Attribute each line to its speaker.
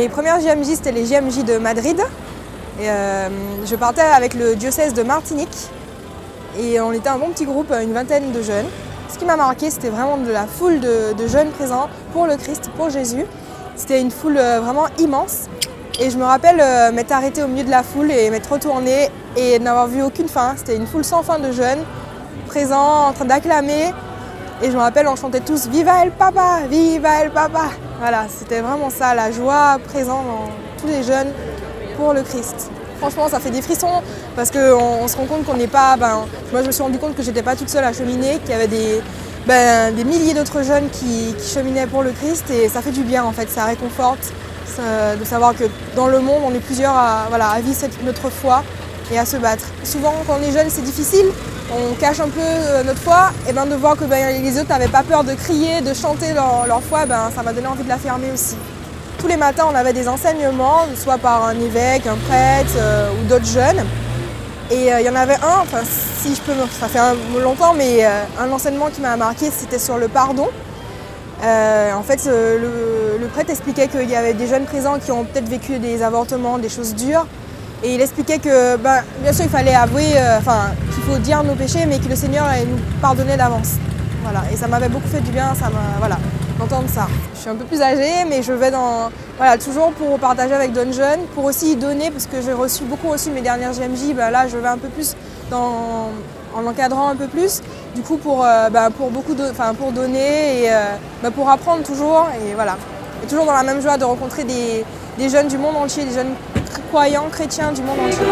Speaker 1: Mes premières JMJ, c'était les JMJ de Madrid. Et, je partais avec le diocèse de Martinique. Et on était un bon petit groupe, une vingtaine de jeunes. Ce qui m'a marqué, c'était vraiment de la foule de jeunes présents pour le Christ, pour Jésus. C'était une foule vraiment immense. Et je me rappelle m'être arrêtée au milieu de la foule et m'être retournée et n'avoir vu aucune fin. C'était une foule sans fin de jeunes présents, en train d'acclamer. Et je me rappelle, on chantait tous « Viva el Papa, Viva el Papa ». Voilà, c'était vraiment ça, la joie présente dans tous les jeunes pour le Christ. Franchement, ça fait des frissons parce qu'on se rend compte qu'on n'est pas... moi, je me suis rendu compte que j'étais pas toute seule à cheminer, qu'il y avait des milliers d'autres jeunes qui cheminaient pour le Christ et ça fait du bien en fait, ça réconforte de savoir que dans le monde, on est plusieurs à vivre notre foi et à se battre. Souvent, quand on est jeune, c'est difficile, on cache un peu notre foi et de voir que les autres n'avaient pas peur de crier, de chanter leur foi, ça m'a donné envie de l'affirmer aussi. Tous les matins, on avait des enseignements, soit par un évêque, un prêtre ou d'autres jeunes. Et il y en avait un, si je peux, ça fait longtemps, mais un enseignement qui m'a marqué, c'était sur le pardon. En fait, le prêtre expliquait qu'il y avait des jeunes présents qui ont peut-être vécu des avortements, des choses dures. Et il expliquait que, bien sûr, il fallait avouer, qu'il faut dire nos péchés, mais que le Seigneur allait nous pardonner d'avance. Voilà. Et ça m'avait beaucoup fait du bien, d'entendre ça. Je suis un peu plus âgée, mais je vais toujours pour partager avec d'autres jeunes, pour aussi donner, parce que j'ai beaucoup reçu mes dernières JMJ, là je vais un peu plus en encadrant un peu plus, du coup pour donner et pour apprendre toujours, et voilà. Et toujours dans la même joie de rencontrer des jeunes du monde entier, des jeunes croyants, chrétiens du monde entier.